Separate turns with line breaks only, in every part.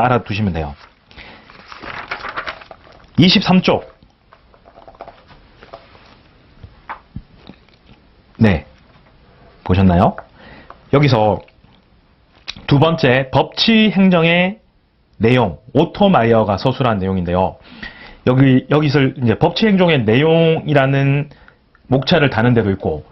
정도만 알아두시면 돼요. 23쪽. 네. 보셨나요? 여기서 두 번째 법치 행정의 내용, 오토마이어가 서술한 내용인데요. 여기서 이제 법치 행정의 내용이라는 목차를 다는 데도 있고,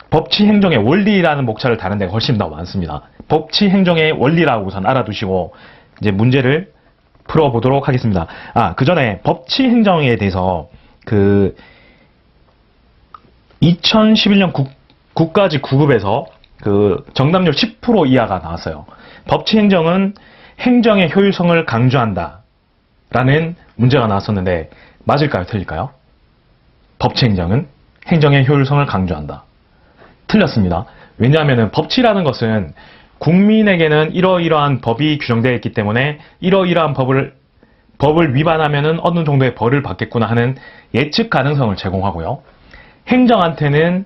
법치 행정의 원리라는 목차를 다는 데가 훨씬 더 많습니다. 법치 행정의 원리라고 우선 알아두시고, 이제 문제를 풀어보도록 하겠습니다. 그 전에 법치 행정에 대해서 2011년 국가직 9급에서 정답률 10% 이하가 나왔어요. 법치 행정은 행정의 효율성을 강조한다 라는 문제가 나왔었는데, 맞을까요? 틀릴까요? 법치 행정은 행정의 효율성을 강조한다. 틀렸습니다. 왜냐하면 법치라는 것은 국민에게는 이러이러한 법이 규정되어 있기 때문에 이러이러한 법을 위반하면 어느 정도의 벌을 받겠구나 하는 예측 가능성을 제공하고요. 행정한테는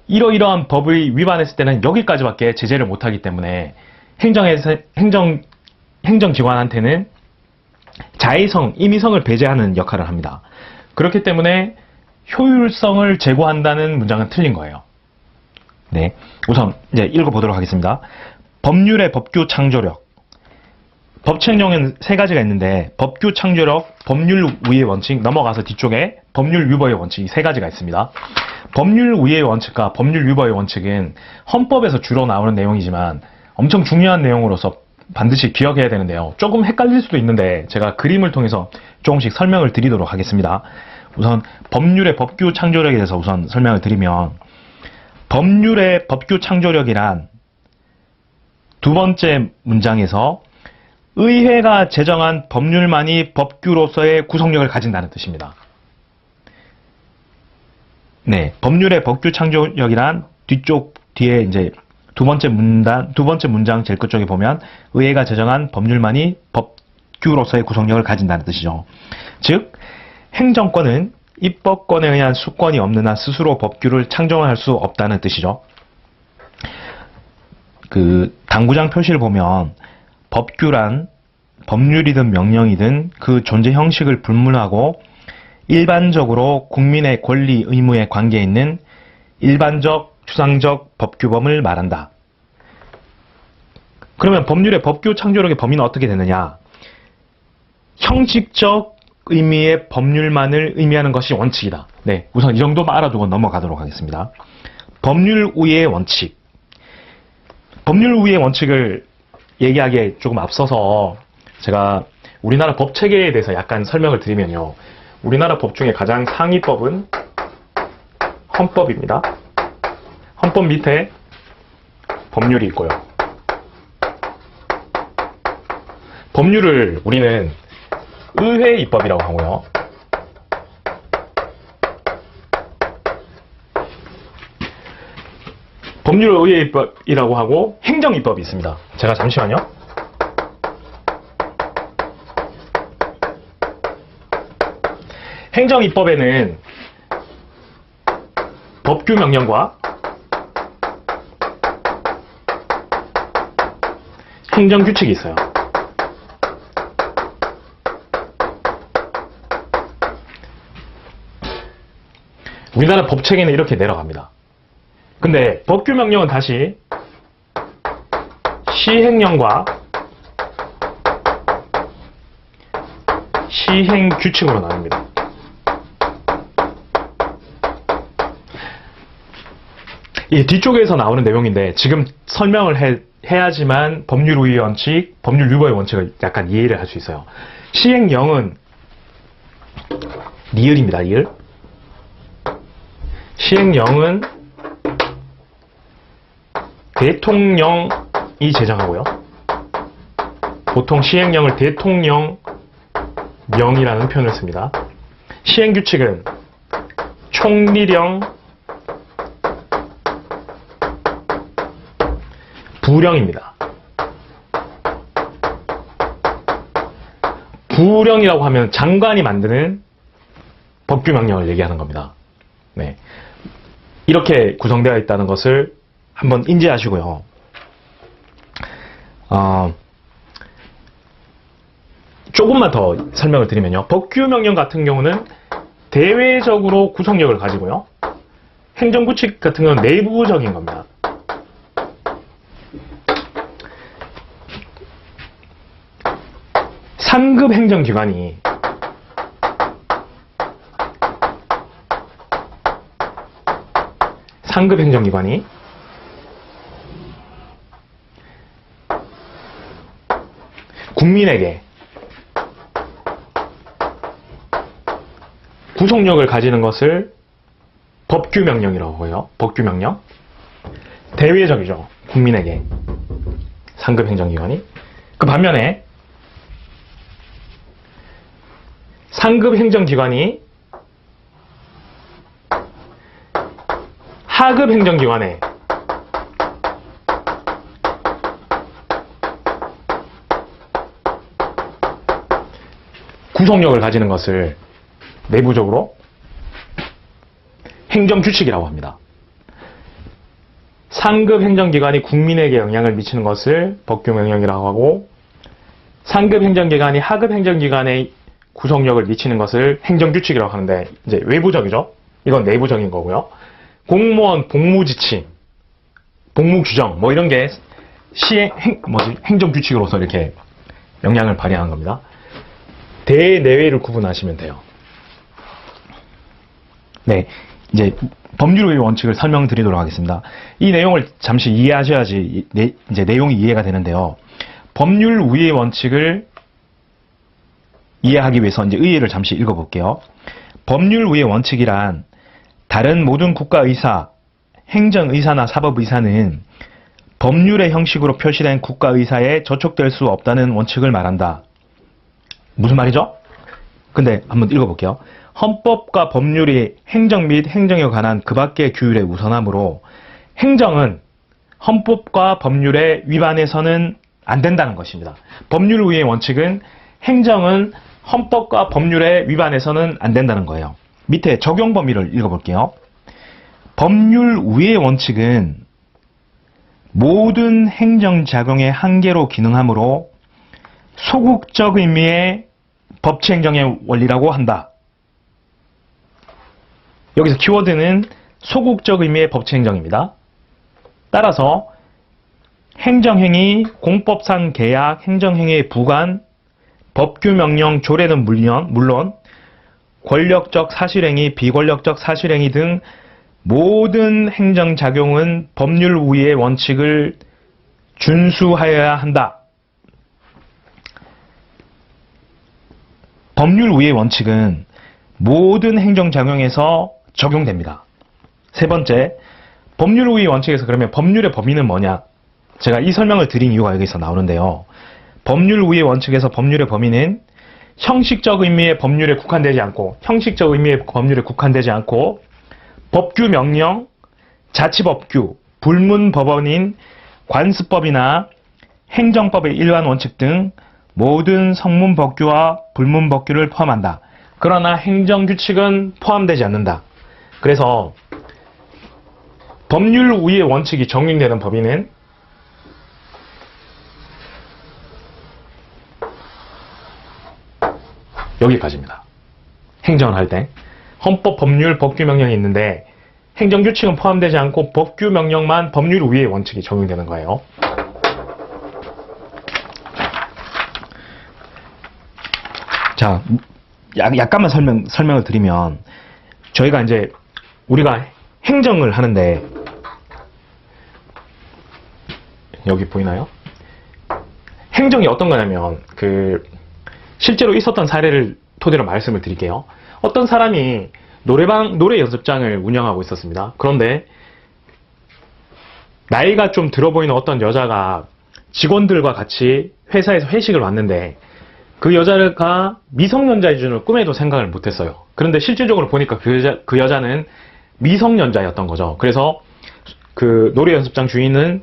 이러이러한 법을 위반했을 때는 여기까지밖에 제재를 못하기 때문에 행정기관한테는 자의성, 임의성을 배제하는 역할을 합니다. 그렇기 때문에 효율성을 제고한다는 문장은 틀린 거예요. 네, 우선 이제 읽어보도록 하겠습니다. 법률의 법규 창조력. 법치 행정에는 세 가지가 있는데, 법규 창조력, 법률 우위의 원칙, 넘어가서 뒤쪽에 법률 위법의 원칙, 이 세 가지가 있습니다. 법률 우위의 원칙과 법률 위법의 원칙은 헌법에서 주로 나오는 내용이지만 엄청 중요한 내용으로서 반드시 기억해야 되는데요. 조금 헷갈릴 수도 있는데 제가 그림을 통해서 조금씩 설명을 드리도록 하겠습니다. 우선 법률의 법규 창조력에 대해서 우선 설명을 드리면, 법률의 법규 창조력이란 두 번째 문장에서 의회가 제정한 법률만이 법규로서의 구속력을 가진다는 뜻입니다. 네, 법률의 법규 창조력이란 뒤에 이제 두 번째 문장 제일 끝쪽에 보면 의회가 제정한 법률만이 법규로서의 구속력을 가진다는 뜻이죠. 즉, 행정권은 입법권에 의한 수권이 없는 한 스스로 법규를 창정할 수 없다는 뜻이죠. 당구장 표시를 보면 법규란 법률이든 명령이든 그 존재 형식을 불문하고 일반적으로 국민의 권리, 의무에 관계에 있는 일반적, 추상적 법규범을 말한다. 그러면 법률의 법규 창조력의 범위는 어떻게 되느냐? 형식적 의미의 법률만을 의미하는 것이 원칙이다. 네, 우선 이 정도만 알아두고 넘어가도록 하겠습니다. 법률 우위의 원칙. 법률 우위의 원칙을 얘기하기에 조금 앞서서 제가 우리나라 법 체계에 대해서 약간 설명을 드리면요. 우리나라 법 중에 가장 상위법은 헌법입니다. 헌법 밑에 법률이 있고요. 법률을 우리는 의회 입법이라고 하고요. 법률을 의회 입법이라고 하고 행정 입법이 있습니다. 제가 잠시만요. 행정 입법에는 법규 명령과 행정 규칙이 있어요. 우리나라 법 체계는 이렇게 내려갑니다. 근데 법규 명령은 다시 시행령과 시행 규칙으로 나뉩니다. 이 뒤쪽에서 나오는 내용인데 지금 설명을 해야지만 법률 우위 원칙, 법률 유보의 원칙을 약간 이해를 할 수 있어요. 시행령은 리을입니다. 리을. 시행령은 대통령이 제정하고요. 보통 시행령을 대통령령이라는 표현을 씁니다. 시행규칙은 총리령, 부령입니다. 부령이라고 하면 장관이 만드는 법규명령을 얘기하는 겁니다. 네. 이렇게 구성되어 있다는 것을 한번 인지하시고요. 조금만 더 설명을 드리면요. 법규 명령 같은 경우는 대외적으로 구속력을 가지고요. 행정구칙 같은 경우는 내부적인 겁니다. 상급 행정기관이 국민에게 구속력을 가지는 것을 법규명령이라고 해요. 법규명령. 대외적이죠. 국민에게. 상급 행정기관이. 그 반면에 상급 행정기관이 하급 행정기관에 구속력을 가지는 것을 내부적으로 행정규칙이라고 합니다. 상급 행정기관이 국민에게 영향을 미치는 것을 법규명령이라고 하고, 상급 행정기관이 하급 행정기관에 구속력을 미치는 것을 행정규칙이라고 하는데, 이제 외부적이죠. 이건 내부적인 거고요. 공무원 복무지침, 복무규정 뭐 이런 게 행정규칙으로서 이렇게 영향을 발휘하는 겁니다. 대내외를 구분하시면 돼요. 네, 이제 법률의 원칙을 설명드리도록 하겠습니다. 이 내용을 잠시 이해하셔야지 이제 내용이 이해가 되는데요. 법률 우위의 원칙을 이해하기 위해서 이제 의의를 잠시 읽어볼게요. 법률 우위의 원칙이란 다른 모든 국가의사, 행정의사나 사법의사는 법률의 형식으로 표시된 국가의사에 저촉될 수 없다는 원칙을 말한다. 무슨 말이죠? 근데 한번 읽어볼게요. 헌법과 법률이 행정 및 행정에 관한 그 밖의 규율에 우선하므로 행정은 헌법과 법률에 위반해서는 안 된다는 것입니다. 법률 우위의 원칙은 행정은 헌법과 법률에 위반해서는 안 된다는 거예요. 밑에 적용 범위를 읽어볼게요. 법률 우위의 원칙은 모든 행정작용의 한계로 기능하므로 소극적 의미의 법치행정의 원리라고 한다. 여기서 키워드는 소극적 의미의 법치행정입니다. 따라서 행정행위, 공법상 계약, 행정행위의 부관, 법규명령, 조례는 물론 권력적 사실행위, 비권력적 사실행위 등 모든 행정작용은 법률 우위의 원칙을 준수하여야 한다. 법률 우위의 원칙은 모든 행정작용에서 적용됩니다. 세 번째, 법률 우위 원칙에서 그러면 법률의 범위는 뭐냐? 제가 이 설명을 드린 이유가 여기서 나오는데요. 법률 우위 원칙에서 법률의 범위는 형식적 의미의 법률에 국한되지 않고, 법규 명령, 자치법규, 불문법원인 관습법이나 행정법의 일반 원칙 등 모든 성문법규와 불문법규를 포함한다. 그러나 행정규칙은 포함되지 않는다. 그래서 법률 우위의 원칙이 적용되는 범위는 여기까지입니다. 행정을 할 때 헌법, 법률, 법규명령이 있는데 행정규칙은 포함되지 않고 법규명령만 법률 우위의 원칙이 적용되는 거예요. 자, 약간만 설명을 드리면, 저희가 이제 우리가 행정을 하는데, 여기 보이나요? 행정이 어떤 거냐면, 실제로 있었던 사례를 토대로 말씀을 드릴게요. 어떤 사람이 노래 연습장을 운영하고 있었습니다. 그런데 나이가 좀 들어 보이는 어떤 여자가 직원들과 같이 회사에서 회식을 왔는데, 그 여자가 미성년자인 줄은 꿈에도 생각을 못했어요. 그런데 실질적으로 보니까 그 여자는 미성년자였던 거죠. 그래서 그 노래 연습장 주인은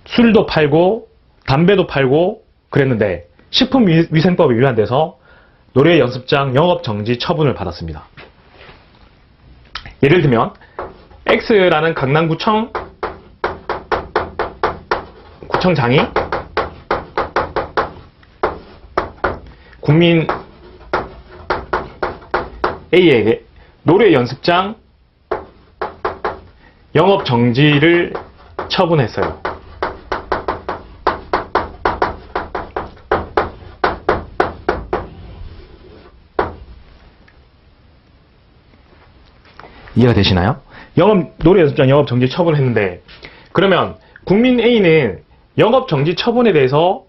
술도 팔고 담배도 팔고 그랬는데 식품위생법에 위반돼서 노래 연습장 영업정지 처분을 받았습니다. 예를 들면 X라는 강남구청 구청장이 국민 A에게 노래 연습장 영업 정지를 처분했어요. 이해가 되시나요? 노래 연습장 영업 정지 처분했는데, 그러면 국민 A는 영업 정지 처분에 대해서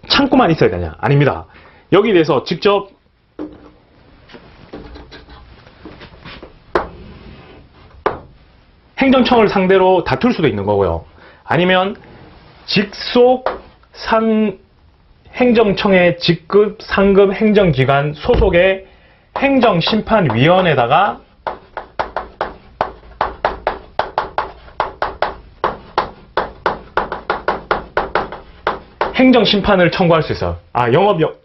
참고만 있어야 되냐? 아닙니다. 여기에 대해서 직접 행정청을 상대로 다툴 수도 있는 거고요. 아니면 직속 행정청의 직급 상급 행정기관 소속의 행정심판위원회에다가 행정심판을 청구할 수 있어요.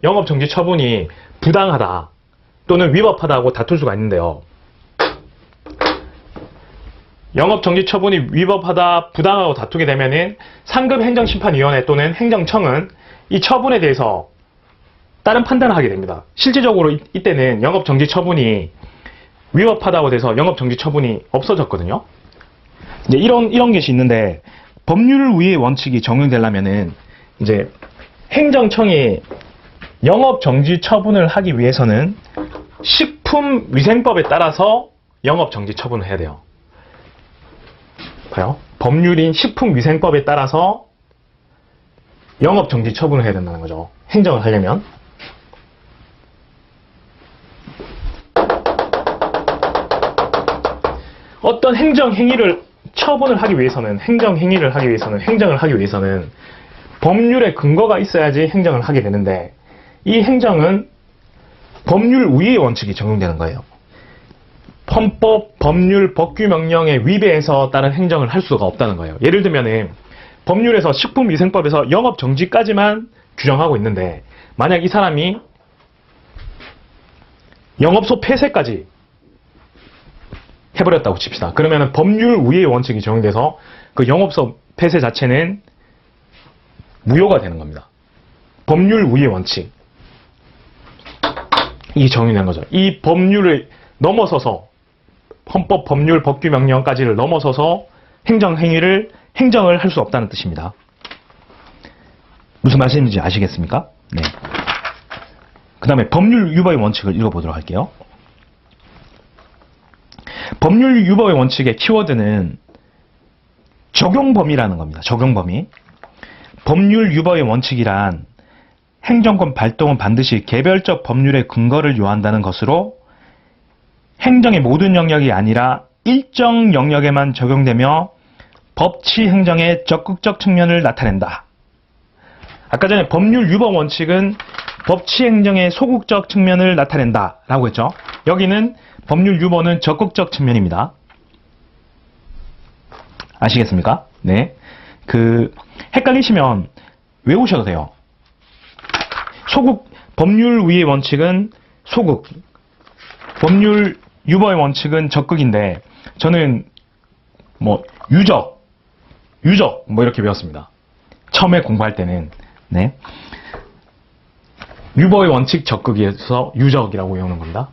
영업정지 처분이 부당하다 또는 위법하다고 다툴 수가 있는데요. 영업정지 처분이 위법하다, 부당하고 다투게 되면은 상급 행정심판위원회 또는 행정청은 이 처분에 대해서 다른 판단을 하게 됩니다. 실제적으로 이때는 영업정지 처분이 위법하다고 돼서 영업정지 처분이 없어졌거든요. 이제 이런 것이 있는데, 법률 우위의 원칙이 적용되려면은 이제 행정청이 영업정지 처분을 하기 위해서는 식품위생법에 따라서 영업정지 처분을 해야 돼요. 봐요. 법률인 식품위생법에 따라서 영업정지 처분을 해야 된다는 거죠. 행정을 하려면. 어떤 행정행위를 처분을 하기 위해서는, 행정을 하기 위해서는 법률의 근거가 있어야지 행정을 하게 되는데, 이 행정은 법률 우위의 원칙이 적용되는 거예요. 헌법, 법률, 법규 명령에 위배해서 다른 행정을 할 수가 없다는 거예요. 예를 들면은 법률에서 식품위생법에서 영업정지까지만 규정하고 있는데, 만약 이 사람이 영업소 폐쇄까지 해버렸다고 칩시다. 그러면은 법률 우위의 원칙이 적용돼서 그 영업소 폐쇄 자체는 무효가 되는 겁니다. 법률 우위의 원칙. 이 적용된 거죠. 이 법률을 넘어서서, 헌법, 법률, 법규 명령까지를 넘어서서 행정을 할 수 없다는 뜻입니다. 무슨 말씀인지 아시겠습니까? 네. 그 다음에 법률 유법의 원칙을 읽어보도록 할게요. 법률 유법의 원칙의 키워드는 적용범위라는 겁니다. 적용범위. 법률 유법의 원칙이란 행정권 발동은 반드시 개별적 법률의 근거를 요한다는 것으로 행정의 모든 영역이 아니라 일정 영역에만 적용되며 법치 행정의 적극적 측면을 나타낸다. 아까 전에 법률 유법 원칙은 법치 행정의 소극적 측면을 나타낸다 라고 했죠. 여기는 법률 유법은 적극적 측면입니다. 아시겠습니까? 네. 헷갈리시면 외우셔도 돼요. 법률 우위의 원칙은 소극, 법률 유법의 원칙은 적극인데, 저는 유적 이렇게 배웠습니다. 처음에 공부할 때는. 네. 유법의 원칙 적극에서 유적이라고 외우는 겁니다.